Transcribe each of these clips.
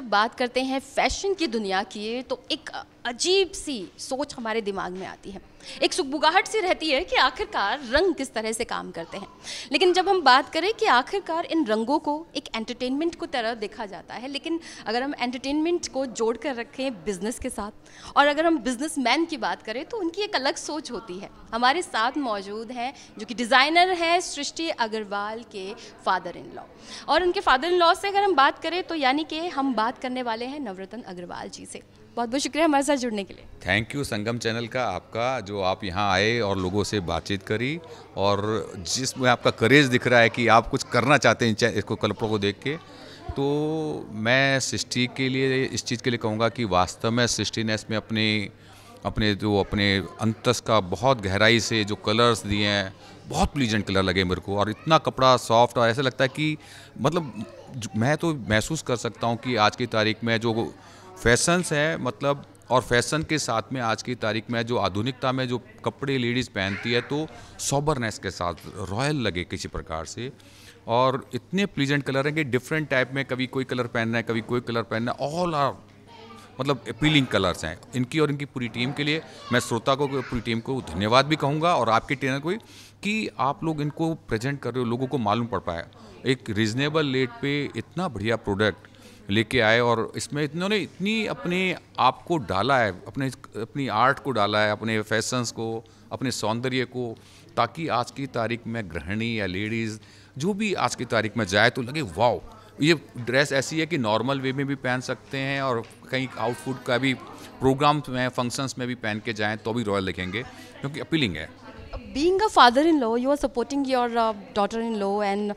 जब बात करते हैं फैशन की दुनिया की तो एक अजीब सी सोच हमारे दिमाग में आती है, एक सुगबुगाहट सी रहती है कि आखिरकार रंग किस तरह से काम करते हैं। लेकिन जब हम बात करें कि आखिरकार इन रंगों को एक एंटरटेनमेंट को तरह देखा जाता है, लेकिन अगर हम एंटरटेनमेंट को जोड़ कर रखें बिजनेस के साथ और अगर हम बिजनेसमैन की बात करें तो उनकी एक अलग सोच होती है। हमारे साथ मौजूद हैं जो कि डिज़ाइनर हैं सृष्टि अग्रवाल के फादर इन लॉ, और उनके फादर इन लॉ से अगर हम बात करें तो यानी कि हम बात करने वाले हैं नवरत्न अग्रवाल जी से। बहुत बहुत शुक्रिया हमारे साथ जुड़ने के लिए। थैंक यू संगम चैनल का आपका, जो आप यहाँ आए और लोगों से बातचीत करी, और जिसमें आपका करेज दिख रहा है कि आप कुछ करना चाहते हैं इसको कल्पना को देख के। तो मैं सृष्टि के लिए इस चीज़ के लिए कहूँगा कि वास्तव में सृष्टि ने इसमें अपने अंतस का बहुत गहराई से जो कलर्स दिए हैं, बहुत प्लीजेंट कलर लगे मेरे को, और इतना कपड़ा सॉफ्ट, और ऐसा लगता है कि मतलब मैं तो महसूस कर सकता हूँ कि आज की तारीख में जो फैशंस है, मतलब, और फैशन के साथ में आज की तारीख में जो आधुनिकता में जो कपड़े लेडीज़ पहनती है तो सोबरनेस के साथ रॉयल लगे किसी प्रकार से, और इतने प्लीजेंट कलर हैं कि डिफरेंट टाइप में, कभी कोई कलर पहनना है, कभी कोई कलर पहनना है, ऑल आर मतलब अपीलिंग कलर्स हैं इनकी। और इनकी पूरी टीम के लिए मैं श्रोता को, पूरी टीम को धन्यवाद भी कहूँगा, और आपके ट्रेनर को कि आप लोग इनको प्रेजेंट कर रहे हो, लोगों को मालूम पड़ पाया एक रीज़नेबल रेट पे इतना बढ़िया प्रोडक्ट लेके आए, और इसमें इन्होंने इतनी अपने आप को डाला है, अपनी आर्ट को डाला है, अपने फैशंस को, अपने सौंदर्य को, ताकि आज की तारीख में गृहिणी या लेडीज़ जो भी आज की तारीख में जाए तो लगे वाओ, ये ड्रेस ऐसी है कि नॉर्मल वे में भी पहन सकते हैं, और कहीं आउटफुट का भी प्रोग्राम में, फंक्शंस में भी पहन के जाएँ तो भी रॉयल दिखेंगे, क्योंकि अपीलिंग है। Being a father in law, you are supporting your daughter in law, and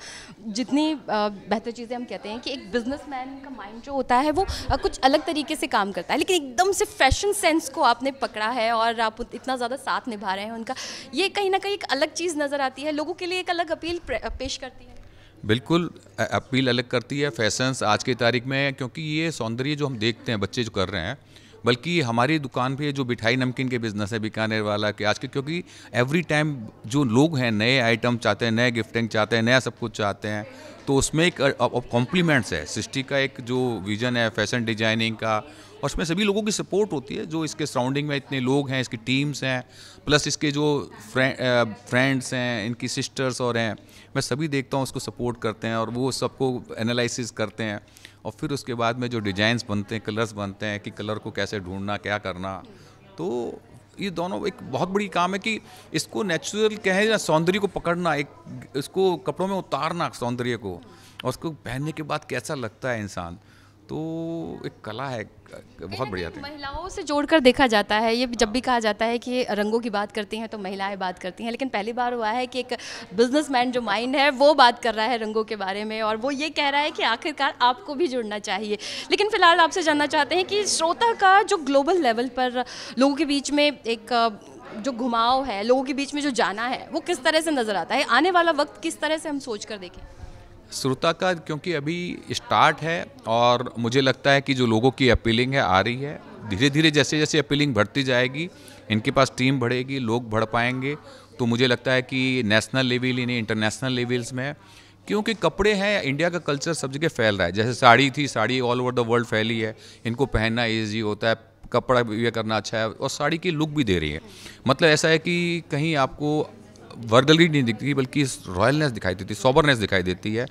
जितनी बेहतर चीज़ें हम कहते हैं कि एक बिजनेसमैन का माइंड जो होता है वो कुछ अलग तरीके से काम करता है, लेकिन एकदम से फैशन सेंस को आपने पकड़ा है और आप इतना ज़्यादा साथ निभा रहे हैं उनका, ये कहीं ना कहीं एक अलग चीज़ नज़र आती है, लोगों के लिए एक अलग अपील पेश करती है। बिल्कुल अपील अलग करती है फैशंस आज की तारीख में, क्योंकि ये सौंदर्य जो हम देखते हैं बच्चे जो कर रहे हैं, बल्कि हमारी दुकान पे जो मिठाई नमकीन के बिज़नेस है बीकानेर वाला के आज के, क्योंकि एवरी टाइम जो लोग हैं नए आइटम चाहते हैं, नए गिफ्टिंग चाहते हैं, नया सब कुछ चाहते हैं, तो उसमें एक कॉम्प्लीमेंट्स है। सृष्टि का एक जो विज़न है फैशन डिजाइनिंग का, और उसमें सभी लोगों की सपोर्ट होती है, जो इसके सराउंडिंग में इतने लोग हैं, इसकी टीम्स हैं, प्लस इसके जो फ्रेंड्स हैं, इनकी सिस्टर्स और हैं, मैं सभी देखता हूँ उसको सपोर्ट करते हैं, और वो सबको एनालिसिस करते हैं, और फिर उसके बाद में जो डिजाइन्स बनते हैं, कलर्स बनते हैं कि कलर को कैसे ढूंढना, क्या करना। तो ये दोनों एक बहुत बड़ी काम है कि इसको नेचुरल कहें या सौंदर्य को पकड़ना, एक इसको कपड़ों में उतारना सौंदर्य को, और उसको पहनने के बाद कैसा लगता है इंसान, तो एक कला है, बहुत बढ़िया थी। महिलाओं से जोड़कर देखा जाता है, ये जब भी कहा जाता है कि रंगों की बात करती हैं तो महिलाएं बात करती हैं, लेकिन पहली बार हुआ है कि एक बिजनेसमैन जो माइंड है वो बात कर रहा है रंगों के बारे में, और वो ये कह रहा है कि आखिरकार आपको भी जुड़ना चाहिए। लेकिन फिलहाल आपसे जानना चाहते हैं कि श्रोता का जो ग्लोबल लेवल पर लोगों के बीच में एक जो घुमाव है, लोगों के बीच में जो जाना है, वो किस तरह से नज़र आता है, आने वाला वक्त किस तरह से हम सोच कर देखें? श्रोता का क्योंकि अभी स्टार्ट है, और मुझे लगता है कि जो लोगों की अपीलिंग है आ रही है, धीरे धीरे जैसे जैसे अपीलिंग बढ़ती जाएगी, इनके पास टीम बढ़ेगी, लोग बढ़ पाएंगे, तो मुझे लगता है कि नेशनल लेवल ही नहीं, इंटरनेशनल लेवल्स में, क्योंकि कपड़े हैं, इंडिया का कल्चर सब जगह फैल रहा है। जैसे साड़ी थी, sari all over the world फैली है, इनको पहनना ईजी होता है, कपड़ा ये करना अच्छा है, और साड़ी की लुक भी दे रही है। मतलब ऐसा है कि कहीं आपको वर्गलरी नहीं दिखती, बल्कि रॉयलनेस दिखाई देती है, सोबरनेस दिखाई देती है।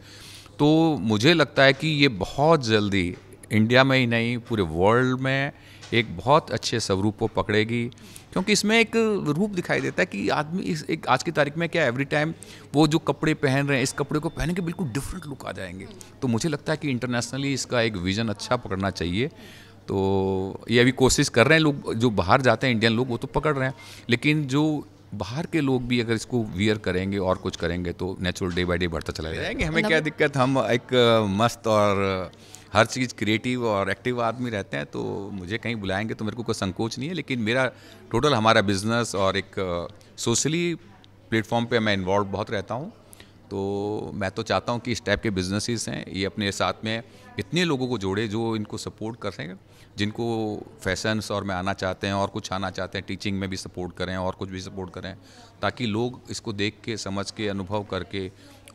तो मुझे लगता है कि ये बहुत जल्दी इंडिया में ही नहीं, पूरे वर्ल्ड में एक बहुत अच्छे स्वरूप को पकड़ेगी, क्योंकि इसमें एक रूप दिखाई देता है कि आदमी एक आज की तारीख में क्या एवरी टाइम वो जो कपड़े पहन रहे हैं, इस कपड़े को पहन के बिल्कुल डिफरेंट लुक आ जाएंगे। तो मुझे लगता है कि इंटरनेशनली इसका एक विज़न अच्छा पकड़ना चाहिए। तो ये अभी कोशिश कर रहे हैं लोग, जो बाहर जाते हैं इंडियन लोग वो तो पकड़ रहे हैं, लेकिन जो बाहर के लोग भी अगर इसको वियर करेंगे और कुछ करेंगे तो नेचुरल डे बाय डे बढ़ता चला जाएगा। हमें क्या दिक्कत, हम एक मस्त और हर चीज़ क्रिएटिव और एक्टिव आदमी रहते हैं, तो मुझे कहीं बुलाएंगे तो मेरे को कोई संकोच नहीं है। लेकिन मेरा टोटल हमारा बिजनेस और एक सोशली प्लेटफॉर्म पे मैं इन्वॉल्व बहुत रहता हूँ, तो मैं तो चाहता हूँ कि इस टाइप के बिजनेसेस हैं ये अपने साथ में इतने लोगों को जोड़े जो इनको सपोर्ट कर सकें, जिनको फैशंस और में आना चाहते हैं और कुछ आना चाहते हैं, टीचिंग में भी सपोर्ट करें और कुछ भी सपोर्ट करें, ताकि लोग इसको देख के, समझ के, अनुभव करके,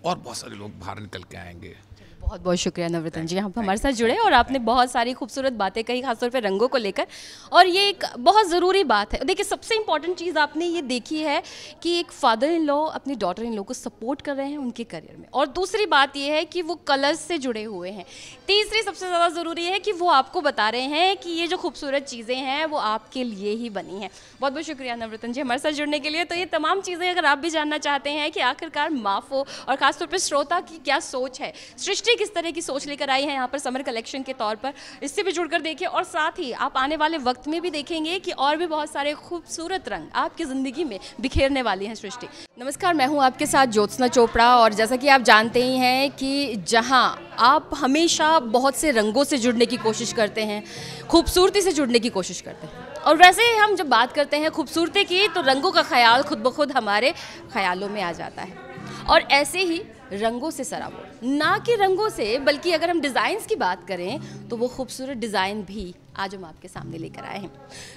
और बहुत सारे लोग बाहर निकल के आएंगे। बहुत बहुत शुक्रिया नवरत्न जी, आप हमारे साथ जुड़े और आपने बहुत सारी खूबसूरत बातें कही, खासतौर पे रंगों को लेकर। और ये एक बहुत ज़रूरी बात है। देखिए, सबसे इम्पॉर्टेंट चीज़ आपने ये देखी है कि एक फादर इन लॉ अपनी डॉटर इन लॉ को सपोर्ट कर रहे हैं उनके करियर में, और दूसरी बात ये है कि वो कलर्स से जुड़े हुए हैं। तीसरी सबसे ज़्यादा ज़रूरी है कि वो आपको बता रहे हैं कि ये जो खूबसूरत चीज़ें हैं वो आपके लिए ही बनी हैं। बहुत बहुत शुक्रिया नवरत्न जी हमारे साथ जुड़ने के लिए। तो ये तमाम चीज़ें अगर आप भी जानना चाहते हैं कि आखिरकार माफो और ख़ासतौर पर श्रोता की क्या सोच है, सृष्टि किस तरह की सोच लेकर आई है यहाँ पर समर कलेक्शन के तौर पर, इससे भी जुड़कर देखिए। और साथ ही आप आने वाले वक्त में भी देखेंगे कि और भी बहुत सारे खूबसूरत रंग आपकी ज़िंदगी में बिखेरने वाली हैं सृष्टि। नमस्कार, मैं हूँ आपके साथ ज्योत्सना चोपड़ा, और जैसा कि आप जानते ही हैं कि जहाँ आप हमेशा बहुत से रंगों से जुड़ने की कोशिश करते हैं, खूबसूरती से जुड़ने की कोशिश करते हैं, और वैसे ही हम जब बात करते हैं खूबसूरती की तो रंगों का ख्याल खुद ब खुद हमारे ख्यालों में आ जाता है। और ऐसे ही रंगों से सराबोर, ना कि रंगों से, बल्कि अगर हम डिज़ाइंस की बात करें तो वो खूबसूरत डिज़ाइन भी आज हम आपके सामने लेकर आए हैं,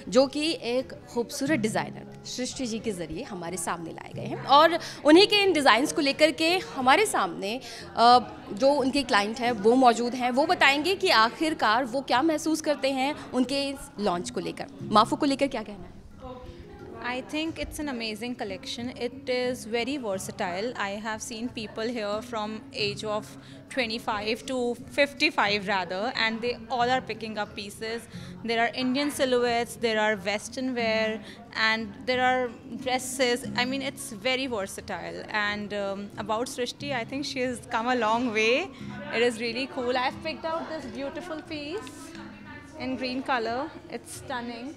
जो कि एक खूबसूरत डिज़ाइनर सृष्टि जी के ज़रिए हमारे सामने लाए गए हैं। और उन्हीं के इन डिज़ाइंस को लेकर के हमारे सामने जो उनके क्लाइंट हैं वो मौजूद हैं। वो बताएंगे कि आखिरकार वो क्या महसूस करते हैं उनके इस लॉन्च को लेकर। माफो को लेकर क्या कहना है? I think it's an amazing collection. It is very versatile. I have seen people here from age of 25 to 55 rather, and they all are picking up pieces. There are Indian silhouettes, there are Western wear, and there are dresses. I mean, it's very versatile. And about Srishti, I think she has come a long way. It is really cool. I've picked out this beautiful piece in green color. It's stunning.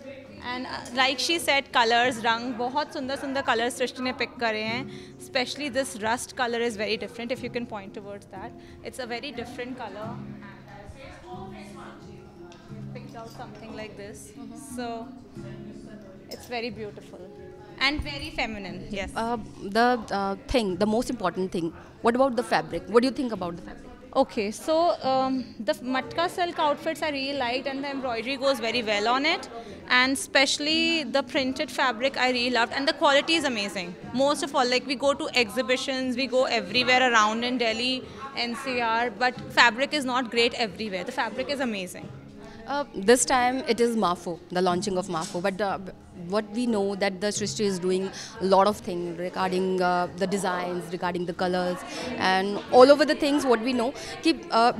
And like she said, colors, रंग, बहुत सुंदर सुंदर colors सृष्टि ने pick करे हैं. Especially this rust color is very different. If you can point towards that, it's a very different color. We've picked out something like this, so it's very beautiful and very feminine. Yes. The most important thing. What about the fabric? What do you think about the fabric? Okay, so the matka silk outfits I really liked, and the embroidery goes very well on it, and especially the printed fabric I really loved, and the quality is amazing. Most of all, like we go to exhibitions, we go everywhere around in Delhi, NCR, but fabric is not great everywhere. The fabric is amazing. This time it is Mafo, the launching of Mafo, but what we know that the Srishti is doing a lot of things regarding the designs, regarding the colors and all over the things. What we know कि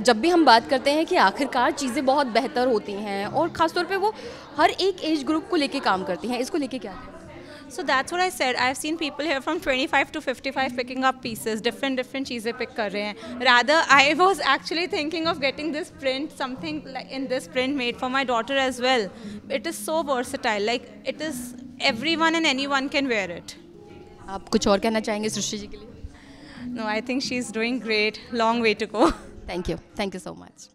जब भी हम बात करते हैं कि आखिरकार चीज़ें बहुत बेहतर होती हैं और ख़ासतौर पे वो हर एक एज ग्रुप को लेके काम करती हैं, इसको लेके क्या है? So that's what I said. I've seen people here from 25 to 55 picking up pieces, different चीज़ें pick कर रहे हैं. Rather, I was actually thinking of getting this print, something like in this print made for my daughter as well. It is so versatile. Like it is everyone and anyone can wear it. आप कुछ और कहना चाहेंगे सृष्टि जी के लिए? No, I think she's doing great. Long way to go. Thank you so much.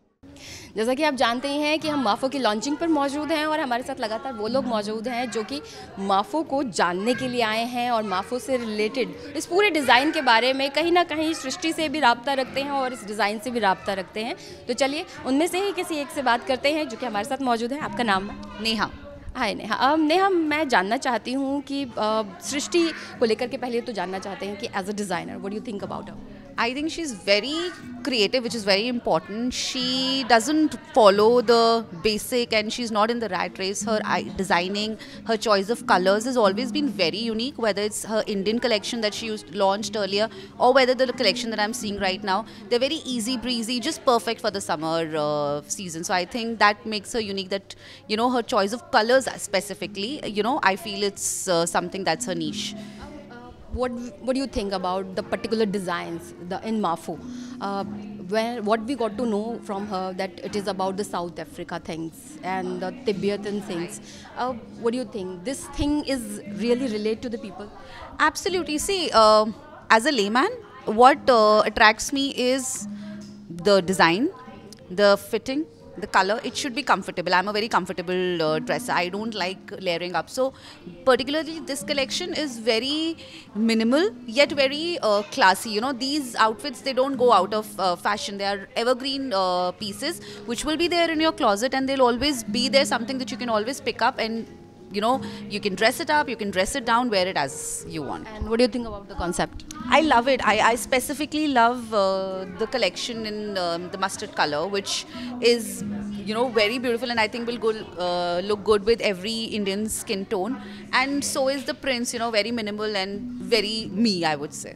जैसा कि आप जानते ही हैं कि हम माफो की लॉन्चिंग पर मौजूद हैं और हमारे साथ लगातार वो लोग मौजूद हैं जो कि माफो को जानने के लिए आए हैं और माफो से रिलेटेड इस पूरे डिज़ाइन के बारे में कहीं ना कहीं सृष्टि से भी राब्ता रखते हैं और इस डिज़ाइन से भी राब्ता रखते हैं। तो चलिए उनमें से ही किसी एक से बात करते हैं जो कि हमारे साथ मौजूद है। आपका नाम? नेहा। हाय नेहा। नेहा, मैं जानना चाहती हूँ कि सृष्टि को लेकर के पहले तो जानना चाहते हैं कि as a designer what do you think about her? I think she's very creative, which is very important. She doesn't follow the basic and she's not in the rat race. Her designing, her choice of colors has always been very unique, whether it's her Indian collection that she launched earlier or whether the collection that I'm seeing right now. They're very easy breezy, just perfect for the summer season. So I think that makes her unique, that, you know, her choice of colors specifically, you know, I feel it's something that's her niche. What do you think about the particular designs in Mafo? What we got to know from her that it is about the South Africa things and the Tibetan things. What do you think? This thing is really relate to the people? Absolutely. See, as a layman, what attracts me is the design, the fitting, the color. It should be comfortable. I'm a very comfortable dresser. I don't like layering up. So particularly this collection is very minimal yet very classy. You know, these outfits, they don't go out of fashion. They are evergreen pieces which will be there in your closet and they'll always be there, something that you can always pick up and, you know, you can dress it up, you can dress it down, wear it as you want. And what do you think about the concept? I love it. I specifically love the collection in the mustard color, which is, you know, very beautiful, and I think will look good with every Indian skin tone. And so is the prints, you know, very minimal and very me, I would say.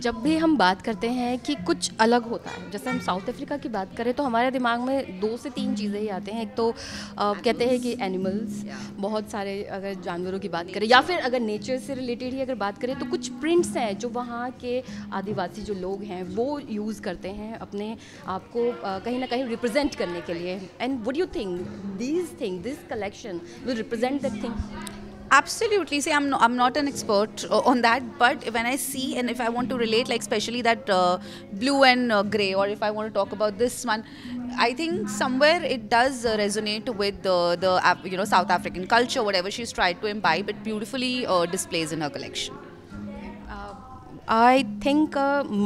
जब भी हम बात करते हैं कि कुछ अलग होता है, जैसे हम साउथ अफ्रीका की बात करें तो हमारे दिमाग में 2 से 3 चीज़ें ही आते हैं। एक तो कहते हैं कि एनिमल्स, बहुत सारे अगर जानवरों की बात करें या फिर अगर नेचर से रिलेटेड ही अगर बात करें तो कुछ प्रिंट्स हैं जो वहाँ के आदिवासी जो लोग हैं वो यूज़ करते हैं अपने आप को कहीं ना कहीं रिप्रेजेंट करने के लिए। And what do you think this collection will represent that thing? Absolutely. See, I'm not an expert on that, but when I see and if I want to relate, like especially that blue and grey, or if I want to talk about this one, I think somewhere it does resonate with the you know, South African culture, whatever she's tried to imbibe. It beautifully displays in her collection. I think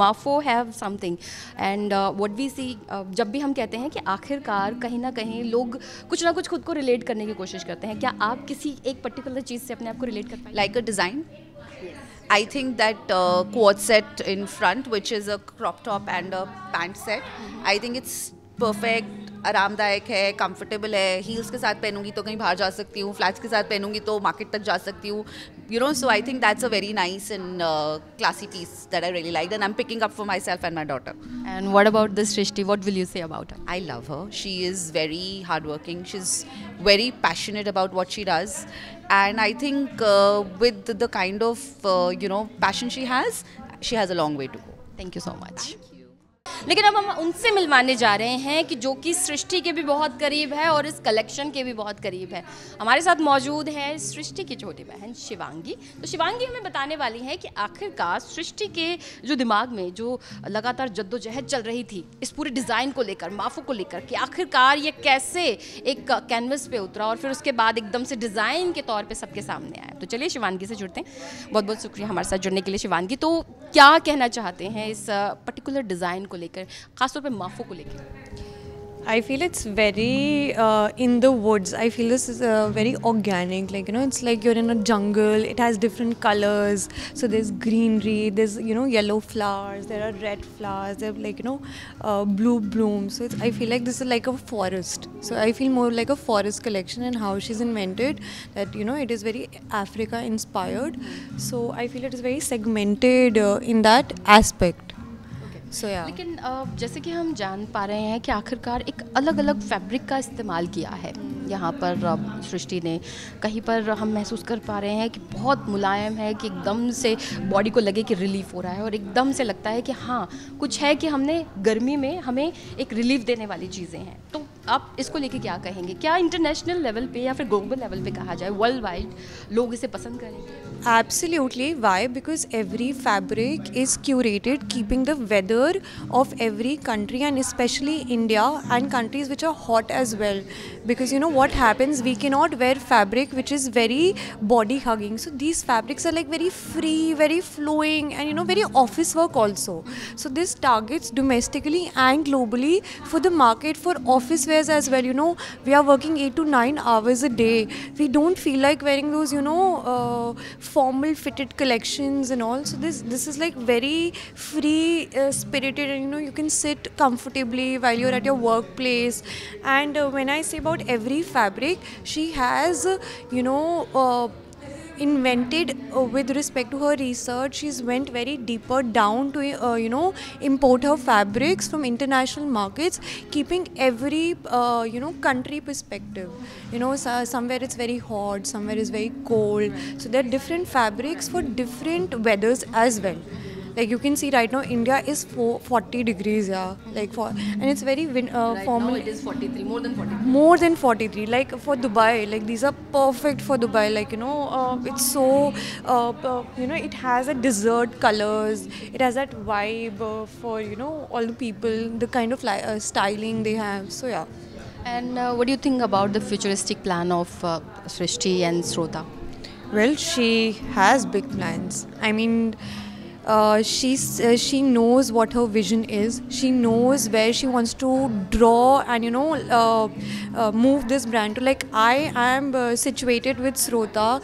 माफो have something and what we see, जब भी हम कहते हैं कि आखिरकार कहीं ना कहीं लोग कुछ ना कुछ खुद को रिलेट करने की कोशिश करते हैं, क्या आप किसी एक पर्टिकुलर चीज़ से अपने आप को रिलेट कर पाएंगे? Like a design? I think that quad set in front, which is a crop top and a pant set, I think it's perfect, आरामदायक है, कंफर्टेबल है, हील्स के साथ पहनूंगी तो कहीं बाहर जा सकती हूँ, फ्लैट्स के साथ पहनूंगी तो मार्केट तक जा सकती हूँ, you know, so I think that's a very nice and classy piece that I really liked, and I'm picking up for myself and my daughter. And what about this Shrishti? What will you say about her? I love her. She is very hardworking. She's very passionate about what she does, and I think with the kind of you know, passion she has a long way to go. Thank you so much. लेकिन अब हम उनसे मिलवाने जा रहे हैं कि जो कि सृष्टि के भी बहुत करीब है और इस कलेक्शन के भी बहुत करीब है। हमारे साथ मौजूद है सृष्टि की छोटी बहन शिवांगी। तो शिवांगी हमें बताने वाली है कि आखिरकार सृष्टि के जो दिमाग में जो लगातार जद्दोजहद चल रही थी इस पूरे डिज़ाइन को लेकर, माफो को लेकर, कि आखिरकार ये कैसे एक कैनवस पे उतरा और फिर उसके बाद एकदम से डिज़ाइन के तौर पे सबके सामने आया। तो चलिए शिवांगी से जुड़ते हैं। बहुत बहुत शुक्रिया हमारे साथ जुड़ने के लिए शिवांगी। तो क्या कहना चाहते हैं इस पर्टिकुलर डिज़ाइन को लेकर, खासतौर पे माफो को लेकर? I feel it's very in the woods. I feel this is very organic. Like, you know, it's like you're in a jungle. It has different colors. So there's greenery. There's, you know, yellow flowers. There are red flowers. There are, like, you know, blue blooms. So I feel like this is like a forest. So I feel more like a forest collection, and how she's invented that, you know, it is very Africa inspired. So I feel it is very segmented in that aspect. So, yeah. लेकिन जैसे कि हम जान पा रहे हैं कि आखिरकार एक अलग अलग फैब्रिक का इस्तेमाल किया है यहाँ पर सृष्टि ने। कहीं पर हम महसूस कर पा रहे हैं कि बहुत मुलायम है, कि एकदम से बॉडी को लगे कि रिलीफ हो रहा है, और एकदम से लगता है कि हाँ कुछ है, कि हमने गर्मी में हमें एक रिलीफ देने वाली चीज़ें हैं। तो आप इसको लेके क्या कहेंगे? क्या इंटरनेशनल लेवल पे या फिर ग्लोबल लेवल पे कहा जाए, वर्ल्ड वाइड लोग इसे पसंद करेंगे? Absolutely. Why? Because every fabric is curated keeping the weather of every country, and especially India and countries which are hot as well. Because, you know, what happens, we cannot wear fabric which is very body hugging. So these fabrics are like very free, very flowing, and, you know, very office work also. So this targets domestically and globally for the market for office wears as well. You know, we are working 8 to 9 hours a day. We don't feel like wearing those, you know, formal fitted collections and all. So this is like very free spirited, and, you know, you can sit comfortably while you're at your workplace. And when I say about every fabric, she has you know, invented with respect to her research. She's went very deeper down to you know, import her fabrics from international markets, keeping every you know, country perspective. You know, somewhere it's very hot, somewhere it's very cold. So there are different fabrics for different weathers as well. Like you can see right now, India is 40 degrees, yeah. Like and it's very Right formal. now it is 43, more than 43. More than 43. Like for Dubai, like these are perfect for Dubai. Like, you know, it's so you know, it has a desert colors. It has that vibe for, you know, all the people, the kind of styling they have. So yeah. And what do you think about the futuristic plan of Srishti and Srota? Well, she has big plans. I mean, she knows what her vision is. She knows where she wants to draw and move this brand to. Like I am situated with Srota,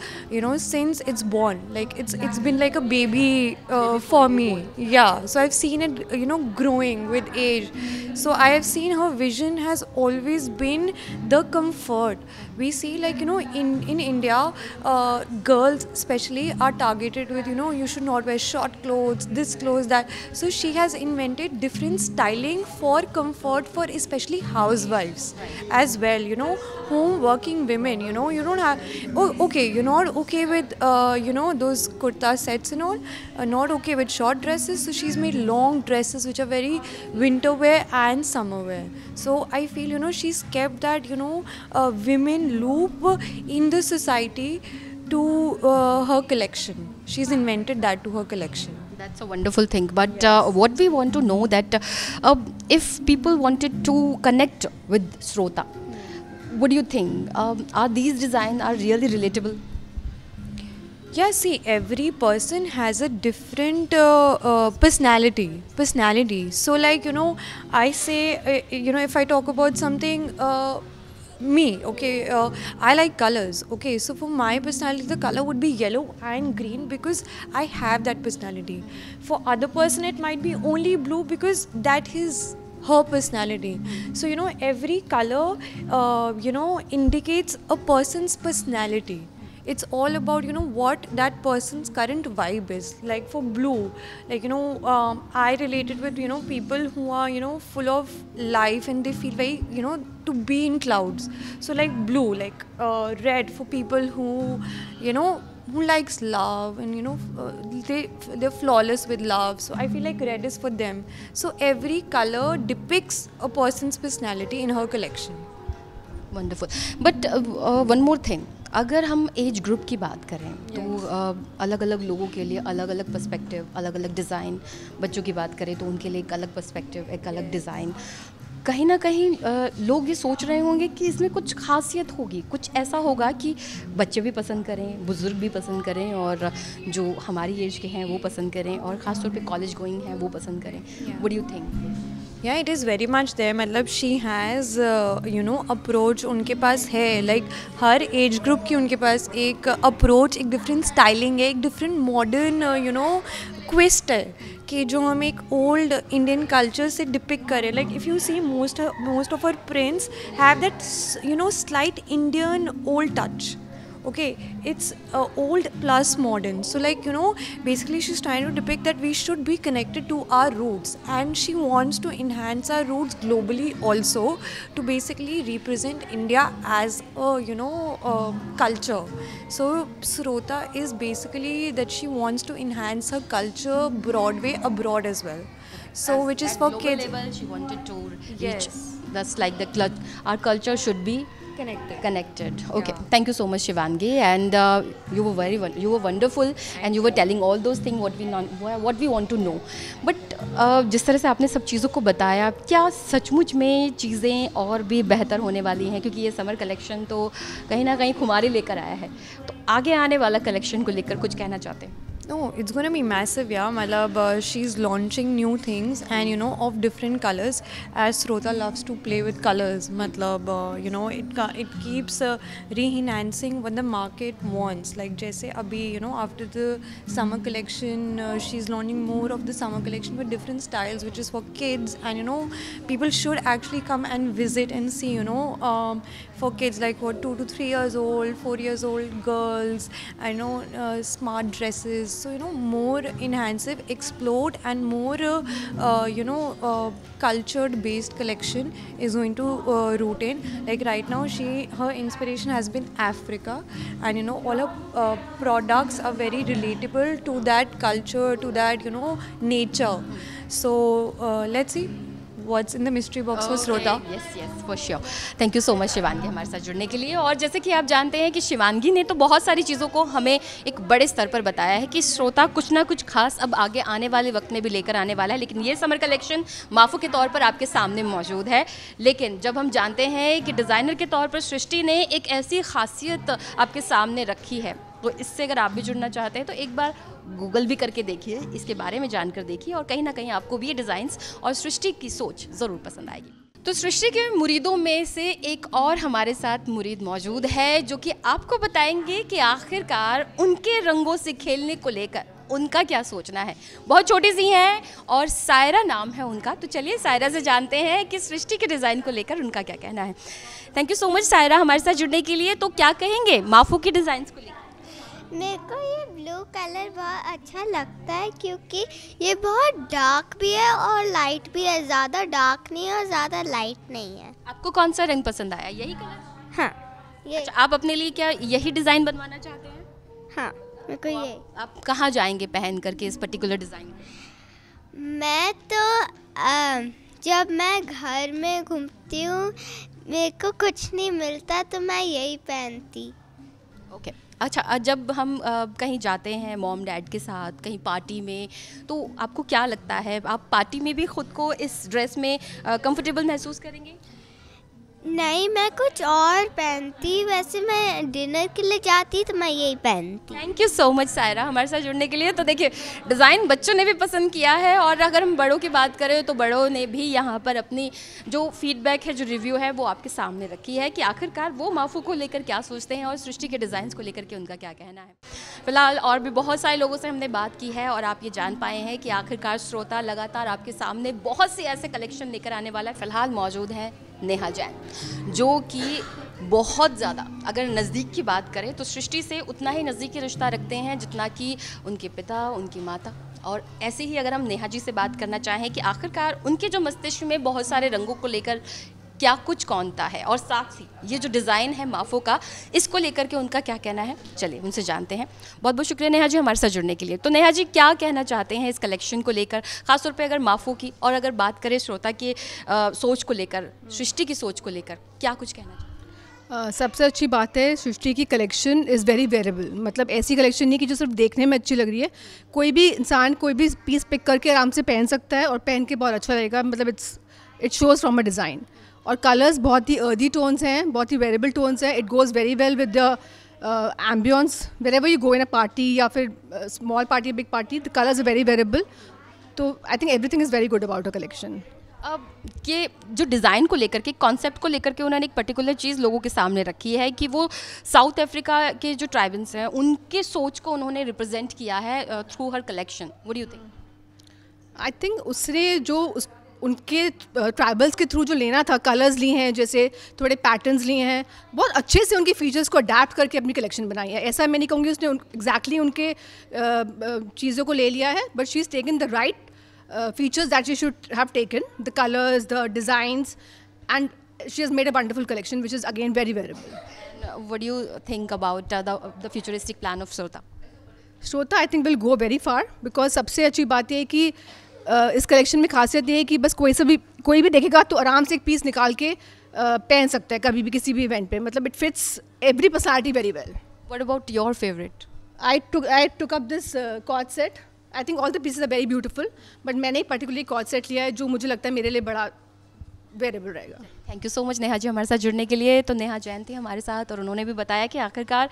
since it's born. Like it's been like a baby for me. Yeah. So I've seen it growing with age. So I have seen her vision has always been the comfort. We see like in India, girls especially are targeted with you should not wear short clothes, this clothes, that. So she has invented different styling for comfort for especially housewives as well. Home working women. You don't have. Oh, okay. You're not okay with those kurta sets and all. Not okay with short dresses. So she's made long dresses which are very winter wear and summer wear. So I feel she's kept that women loop in the society to her collection. She's invented that to her collection. That's a wonderful thing. But what we want to know that if people wanted to connect with Srota, what do you think? Are these designs are really relatable? Yeah, see, every person has a different personality. So, like, I say, if I talk about something, me, okay, I like colors, okay. So, for my personality, the color would be yellow and green because I have that personality. For other person, it might be only blue because that is her personality. So, every color, indicates a person's personality. It's all about what that person's current vibe is. Like for blue, like I related with people who are full of life and they feel very to be in clouds. So like blue, like red for people who who likes love and they're flawless with love. So I feel like red is for them. So every color depicts a person's personality in her collection. Wonderful. But one more thing, अगर हम age group की बात करें तो अलग अलग लोगों के लिए अलग अलग पर्सपेक्टिव, अलग अलग डिज़ाइन. बच्चों की बात करें तो उनके लिए एक अलग पर्सपेक्टिव, एक अलग डिज़ाइन. कहीं ना कहीं लोग ये सोच रहे होंगे कि इसमें कुछ खासियत होगी, कुछ ऐसा होगा कि बच्चे भी पसंद करें, बुज़ुर्ग भी पसंद करें और जो हमारी एज के हैं वो पसंद करें और ख़ासतौर पे कॉलेज गोइंग हैं वो पसंद करें. What do you think? Yeah, it is very much there. मतलब she has approach उनके पास है. Like हर age group की उनके पास एक approach, एक different styling है, एक different modern twist है कि जो हम एक old Indian culture से depict करें. Like if you see most of our prints have that slight Indian old touch. Okay, it's old plus modern. So like basically she's trying to depict that we should be connected to our roots, and she wants to enhance our roots globally also to basically represent India as a culture. So Srota is basically that she wants to enhance her culture Broadway abroad as well. So as which is for kids. Level, she wanted to reach. That's like our culture should be connected. Okay, yeah. Thank you so much, Shivangi, and you were wonderful, and you were telling all those things what we want to know. But जिस तरह से आपने सब चीज़ों को बताया, क्या सचमुच में चीज़ें और भी बेहतर होने वाली हैं? क्योंकि ये समर कलेक्शन तो कहीं ना कहीं खुमारी लेकर आया है, तो आगे आने वाला कलेक्शन को लेकर कुछ कहना चाहते हैं? No, it's going to be massive, yeah. Malab, she's launching new things and of different colors, as Srota loves to play with colors. Matlab, it keeps re-enhancing what the market wants. Like jaise abhi, after the summer collection, she's launching more of the summer collection with different styles, which is for kids. And people should actually come and visit and see, for kids like 2 to 3 years old, 4 years old girls, smart dresses. So more enhanced, explored, and more cultured based collection is going to root in. Like right now, her inspiration has been Africa, and all her products are very relatable to that culture, to that nature. So let's see what's in the mystery box for Srota. Yes, for sure. Thank you so much Shivangi हमारे साथ जुड़ने के लिए. और जैसे कि आप जानते हैं कि शिवांगी ने तो बहुत सारी चीज़ों को हमें एक बड़े स्तर पर बताया है कि श्रोता कुछ ना कुछ खास अब आगे आने वाले वक्त में भी लेकर आने वाला है. लेकिन ये समर कलेक्शन माफू के तौर पर आपके सामने मौजूद है. लेकिन जब हम जानते हैं कि डिज़ाइनर के तौर पर सृष्टि ने एक ऐसी खासियत आपके सामने रखी है तो इससे अगर आप भी जुड़ना चाहते हैं तो एक बार गूगल भी करके देखिए, इसके बारे में जानकर देखिए, और कहीं ना कहीं आपको भी ये डिज़ाइंस और सृष्टि की सोच ज़रूर पसंद आएगी। तो सृष्टि के मुरीदों में से एक और हमारे साथ मुरीद मौजूद है जो कि आपको बताएंगे कि आखिरकार उनके रंगों से खेलने को लेकर उनका क्या सोचना है। बहुत छोटी सी हैं और सायरा नाम है उनका। तो चलिए सायरा से जानते हैं कि सृष्टि के डिज़ाइन को लेकर उनका क्या कहना है। Thank you so much Saira हमारे साथ जुड़ने के लिए। तो क्या कहेंगे माफू की डिज़ाइंस को लेकर? मेरे को ये ब्लू कलर बहुत अच्छा लगता है क्योंकि ये बहुत डार्क भी है और लाइट भी है, ज़्यादा डार्क नहीं है और ज़्यादा लाइट नहीं है। आपको कौन सा रंग पसंद आया? यही कलर? हाँ ये। अच्छा, आप अपने लिए क्या यही डिज़ाइन बनवाना चाहते हैं? हाँ मेरे को ये। आप कहाँ जाएंगे पहन करके इस पर्टिकुलर डिज़ाइन? मैं तो जब मैं घर में घूमती हूँ, मेरे को कुछ नहीं मिलता तो मैं यही पहनती। ओके अच्छा, जब हम कहीं जाते हैं मॉम डैड के साथ कहीं पार्टी में, तो आपको क्या लगता है आप पार्टी में भी खुद को इस ड्रेस में कंफर्टेबल महसूस करेंगे? नहीं, मैं कुछ और पहनती, वैसे मैं डिनर के लिए जाती तो मैं यही पहनती। Thank you so much Saira हमारे साथ जुड़ने के लिए। तो देखिए डिज़ाइन बच्चों ने भी पसंद किया है, और अगर हम बड़ों की बात करें तो बड़ों ने भी यहाँ पर अपनी जो फीडबैक है, जो रिव्यू है, वो आपके सामने रखी है कि आखिरकार वो माफू को लेकर क्या सोचते हैं और सृष्टि के डिज़ाइंस को लेकर के उनका क्या कहना है। फिलहाल और भी बहुत सारे लोगों से हमने बात की है और आप ये जान पाए हैं कि आखिरकार श्रोता लगातार आपके सामने बहुत से ऐसे कलेक्शन लेकर आने वाला है। फिलहाल मौजूद है नेहा जैन, जो कि बहुत ज़्यादा अगर नज़दीक की बात करें तो सृष्टि से उतना ही नज़दीकी रिश्ता रखते हैं जितना कि उनके पिता, उनकी माता। और ऐसे ही अगर हम नेहा जी से बात करना चाहें कि आखिरकार उनके जो मस्तिष्क में बहुत सारे रंगों को लेकर क्या कुछ कौनता है, और साथ ही ये जो डिज़ाइन है माफो का, इसको लेकर के उनका क्या कहना है, चलिए उनसे जानते हैं। बहुत बहुत शुक्रिया नेहा जी हमारे साथ जुड़ने के लिए। तो नेहा जी क्या कहना चाहते हैं इस कलेक्शन को लेकर, ख़ासतौर पे अगर माफो की, और अगर बात करें श्रोता की सोच को लेकर, सृष्टि की सोच को लेकर, क्या कुछ कहना चाहते हैं? सबसे अच्छी बात है सृष्टि की कलेक्शन इज़ वेरी वेरेबल। मतलब ऐसी कलेक्शन नहीं कि जो सिर्फ देखने में अच्छी लग रही है, कोई भी इंसान कोई भी पीस पिक करके आराम से पहन सकता है और पहन के बहुत अच्छा लगेगा। मतलब it shows from a design, और कलर्स बहुत ही अर्दी टोन्स हैं, बहुत ही वेरिएबल टोन्स हैं। It goes very well with the ambience wherever you go in a party, या फिर small party, big party, the colours are very variable. तो I think everything is very good about a collection. अब ये जो design को लेकर के, concept को लेकर के उन्होंने एक पर्टिकुलर चीज़ लोगों के सामने रखी है कि वो साउथ अफ्रीका के जो ट्राइबल्स हैं उनके सोच को उन्होंने रिप्रेजेंट किया है through her collection. What do you think? I think उसने जो उनके ट्राइबल्स के थ्रू जो लेना था, कलर्स लिए हैं, जैसे थोड़े पैटर्न्स लिए हैं, बहुत अच्छे से उनकी फीचर्स को अडेप्ट करके अपनी कलेक्शन बनाई है। ऐसा मैं नहीं कहूँगी उसने एग्जैक्टली उनके चीज़ों को ले लिया है, but she is taken the right features that she should have taken, the colors, the designs, and she has made a wonderful collection which is again very wearable. What do you think about the futuristic plan of Shrota? Shrota I think will go very far, because सबसे अच्छी बात ये है कि इस collection में खासियत ये है कि बस कोई भी देखेगा तो आराम से एक पीस निकाल के पहन सकता है कभी भी किसी भी इवेंट पे। मतलब it fits every personality very well. What about your favorite? I took up this cord set. I think all the pieces are very beautiful, but मैंने एक पर्टिकुलरली कॉर्ड सेट लिया है जो मुझे लगता है मेरे लिए बड़ा वेरिएबल रहेगा। Thank you so much Neha ji हमारे साथ जुड़ने के लिए। तो नेहा जैन थी हमारे साथ, और उन्होंने भी बताया कि आखिरकार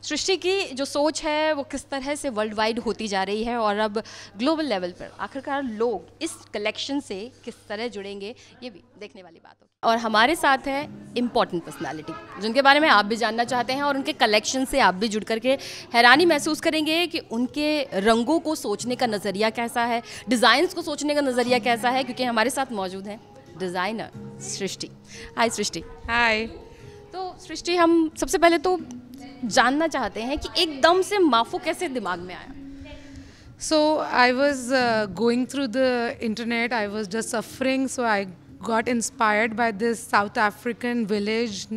सृष्टि की जो सोच है वो किस तरह से वर्ल्ड वाइड होती जा रही है, और अब ग्लोबल लेवल पर आखिरकार लोग इस कलेक्शन से किस तरह जुड़ेंगे, ये भी देखने वाली बात होगी। और हमारे साथ है इम्पॉर्टेंट पर्सनालिटी जिनके बारे में आप भी जानना चाहते हैं, और उनके कलेक्शन से आप भी जुड़ करके हैरानी महसूस करेंगे कि उनके रंगों को सोचने का नज़रिया कैसा है, डिज़ाइंस को सोचने का नज़रिया कैसा है, क्योंकि हमारे साथ मौजूद हैं डिज़ाइनर सृष्टि। हाय सृष्टि। हाय। तो सृष्टि, हम सबसे पहले तो जानना चाहते हैं कि एकदम से माफो कैसे दिमाग में आया? So I was going through the internet, I was just suffering, so I got inspired by this South African village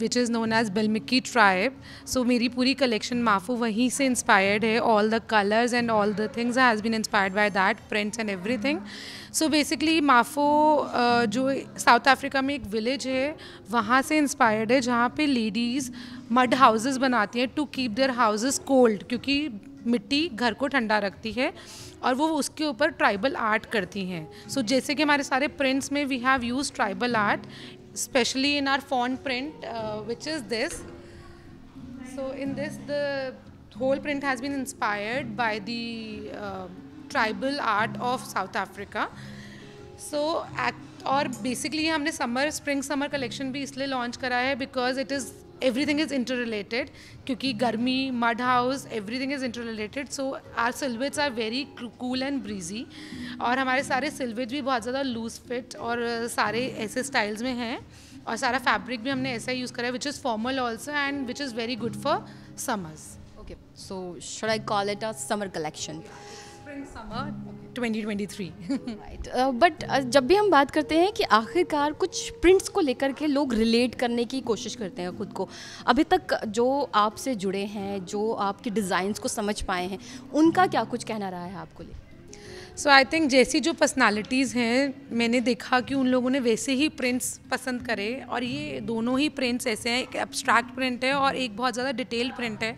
which is known as Belmiki tribe. So मेरी पूरी collection माफू वहीं से inspired है, all the colors and all the things has been inspired by that, prints and everything. So basically माफो जो south Africa में एक village है वहाँ से इंस्पायर्ड है, जहाँ पे लेडीज़ मड हाउसेस बनाती हैं to keep their houses cold, क्योंकि मिट्टी घर को ठंडा रखती है, और वो उसके ऊपर ट्राइबल आर्ट करती हैं. सो जैसे कि हमारे सारे प्रिंट्स में we have use tribal art, specially in our font print which is this. So in this the whole print has been inspired by the tribal art of South Africa. So और basically हमने spring summer collection भी इसलिए launch करा है because it is everything is interrelated, क्योंकि गर्मी, mud house, everything is interrelated. So our silhouettes are very cool and breezy, और हमारे सारे सिल्वेट भी बहुत ज़्यादा लूज फिट और सारे ऐसे स्टाइल्स में हैं, और सारा फैब्रिक भी हमने ऐसा यूज़ करा है which is formal also and which is very good for summers. Okay, so should I call it a summer collection? Spring summer 2023. Right, but जब भी हम बात करते हैं कि आखिरकार कुछ प्रिंट्स को लेकर के लोग रिलेट करने की कोशिश करते हैं खुद को, अभी तक जो आपसे जुड़े हैं, जो आपके डिज़ाइंस को समझ पाए हैं, उनका क्या कुछ कहना रहा है आपको लिए? सो आई थिंक जैसी जो पर्सनालिटीज़ हैं, मैंने देखा कि उन लोगों ने वैसे ही प्रिंट्स पसंद करे, और ये दोनों ही प्रिंट्स ऐसे हैं, एक एब्स्ट्रैक्ट प्रिंट है और एक बहुत ज़्यादा डिटेल प्रिंट है.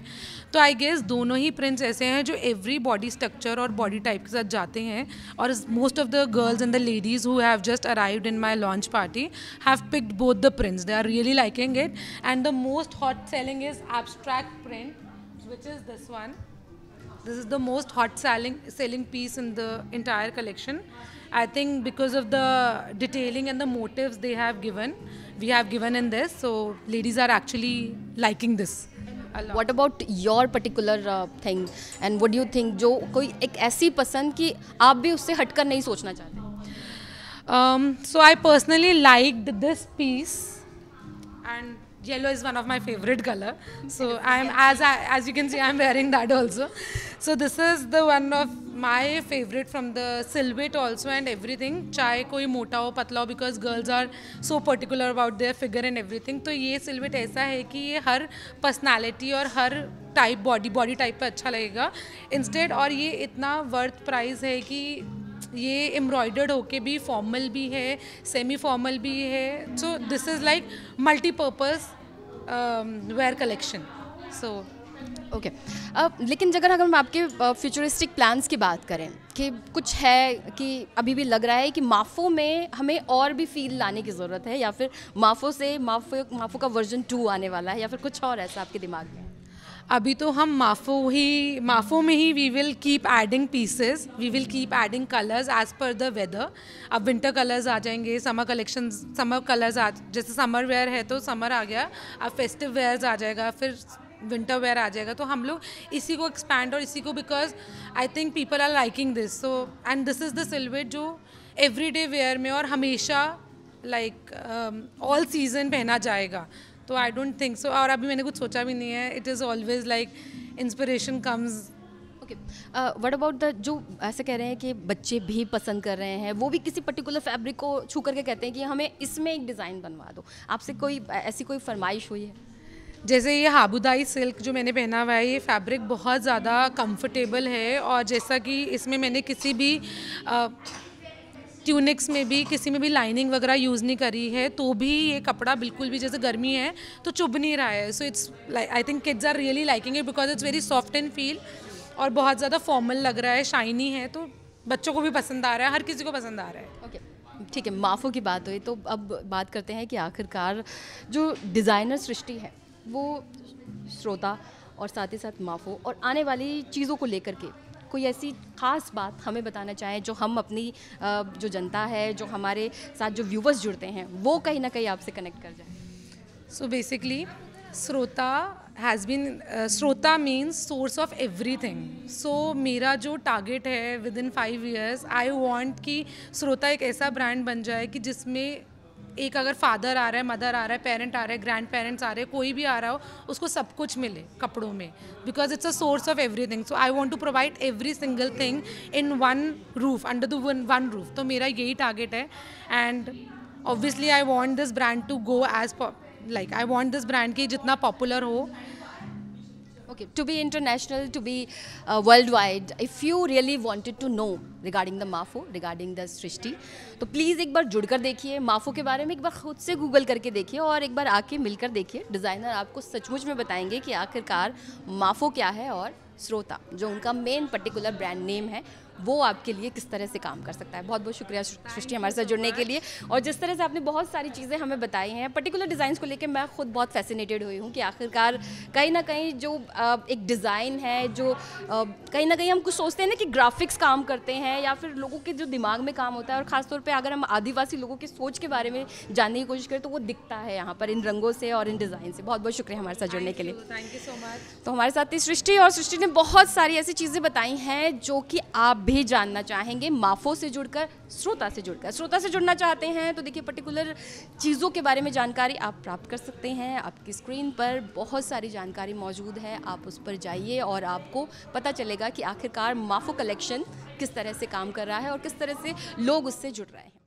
तो आई गेस दोनों ही प्रिंट्स ऐसे हैं जो एवरी बॉडी स्ट्रक्चर और बॉडी टाइप के साथ जाते हैं, और most of the girls and the ladies who have just arrived in my launch party have picked both the prints. They are really liking it, and the most hot selling is abstract print which is this one. This is the most hot selling piece in the entire collection. I think because of the detailing and the motifs we have given in this, so ladies are actually liking this a lot. What about your particular thing, and what do you think जो कोई एक ऐसी पसंद कि आप भी उससे हटकर नहीं सोचना चाहते? So I personally liked this piece, and yellow is one of my favorite color, so I'm as you can see I'm wearing that also. So this is the one of my favorite from the silhouette also and everything, चाहे कोई मोटा हो पतला हो, because girls are so particular about their figure and everything. तो ये silhouette ऐसा है कि ये हर personality और हर टाइप बॉडी टाइप पे अच्छा लगेगा इंस्टेड, और ये इतना वर्थ प्राइस है कि ये एम्ब्रॉयडर्ड होके भी फॉर्मल भी है, सेमी फॉर्मल भी है. So this is like multipurpose wear collection. So okay, लेकिन अगर हम आपके फ्यूचरिस्टिक प्लान्स की बात करें कि कुछ है कि अभी भी लग रहा है कि माफो में हमें और भी फील लाने की ज़रूरत है, या फिर माफो का वर्जन 2 आने वाला है, या फिर कुछ और ऐसा आपके दिमाग में? अभी तो हम माफो में ही we will keep adding pieces, we will keep adding colours as per the weather. अब विंटर कलर्स आ जाएंगे, समर कलर्स जैसे समर वेयर है तो समर आ गया, अब फेस्टिव वेयर्स आ जाएगा, फिर विंटर वेयर आ जाएगा. तो हम लोग इसी को एक्सपैंड और इसी को, because I think people are liking this. So and this is the silhouette जो एवरीडे वेयर में और हमेशा लाइक ऑल सीजन पहना जाएगा. तो आई डोंट थिंक सो, और अभी मैंने कुछ सोचा भी नहीं है. It is always like inspiration comes. Okay, what about the जो ऐसे कह रहे हैं कि बच्चे भी पसंद कर रहे हैं, वो भी किसी पर्टिकुलर फैब्रिक को छू करके कहते हैं कि हमें इसमें एक डिज़ाइन बनवा दो, आपसे कोई ऐसी कोई फरमाइश हुई है? जैसे ये हाबुदाई सिल्क जो मैंने पहना हुआ है, ये फैब्रिक बहुत ज़्यादा कंफर्टेबल है, और जैसा कि इसमें मैंने किसी भी ट्यूनिक्स में भी किसी में भी लाइनिंग वगैरह यूज़ नहीं करी है, तो भी ये कपड़ा बिल्कुल भी, जैसे गर्मी है तो चुभ नहीं रहा है. So it's like I think kids are really liking it because it's very soft and feel, और बहुत ज़्यादा फॉर्मल लग रहा है, शाइनी है, तो बच्चों को भी पसंद आ रहा है, हर किसी को पसंद आ रहा है. ओके, ठीक है, माफो की बात हुई तो अब बात करते हैं कि आखिरकार जो डिज़ाइनर सृष्टि है वो श्रोता और साथ ही साथ माफो और आने वाली चीज़ों को लेकर के कोई ऐसी ख़ास बात हमें बताना चाहें जो हम अपनी जो जनता है, जो हमारे साथ जो व्यूवर्स जुड़ते हैं, वो कहीं ना कहीं आपसे कनेक्ट कर जाए. सो बेसिकली श्रोता मीन्स सोर्स ऑफ एवरीथिंग. सो मेरा जो टारगेट है with in 5 years, I want कि श्रोता एक ऐसा ब्रांड बन जाए कि जिसमें एक अगर फादर आ रहा है, मदर आ रहा है, पेरेंट आ रहे हैं, ग्रैंड पेरेंट्स आ रहे हैं, कोई भी आ रहा हो, उसको सब कुछ मिले कपड़ों में, because it's a source of everything. So I want to provide every single thing in one roof, under the one roof. तो मेरा यही टारगेट है, and obviously I want this brand to go as like I want this brand की जितना popular हो. Okay, to be international, to be worldwide, if you really wanted to know regarding the माफो, regarding the सृष्टि, तो please एक बार जुड़कर देखिए, माफो के बारे में एक बार खुद से गूगल करके देखिए और एक बार आके मिलकर देखिए. डिज़ाइनर आपको सचमुच में बताएंगे कि आखिरकार माफो क्या है और श्रोता जो उनका मेन पर्टिकुलर ब्रांड नेम है वो आपके लिए किस तरह से काम कर सकता है। बहुत बहुत शुक्रिया सृष्टि हमारे साथ जुड़ने के लिए, और जिस तरह से आपने बहुत सारी चीज़ें हमें बताई हैं पर्टिकुलर डिज़ाइंस को लेकर, मैं खुद बहुत फैसिनेटेड हुई हूँ कि आखिरकार कहीं ना कहीं जो एक डिज़ाइन है, जो कहीं ना कहीं हम कुछ सोचते हैं ना कि ग्राफिक्स काम करते हैं या फिर लोगों के जो दिमाग में काम होता है, और ख़ासतौर पर अगर हम आदिवासी लोगों की सोच के बारे में जानने की कोशिश करें तो वो दिखता है यहाँ पर इन रंगों से और इन डिज़ाइन से। बहुत बहुत शुक्रिया हमारे साथ जुड़ने के लिए। Thank you so much. तो हमारे साथ थी सृष्टि, और सृष्टि ने बहुत सारी ऐसी चीज़ें बताई हैं जो कि आप भी जानना चाहेंगे माफो से जुड़कर, श्रोता से जुड़कर। श्रोता से जुड़ना चाहते हैं तो देखिए पर्टिकुलर चीज़ों के बारे में जानकारी आप प्राप्त कर सकते हैं। आपकी स्क्रीन पर बहुत सारी जानकारी मौजूद है, आप उस पर जाइए और आपको पता चलेगा कि आखिरकार माफो कलेक्शन किस तरह से काम कर रहा है और किस तरह से लोग उससे जुड़ रहे हैं।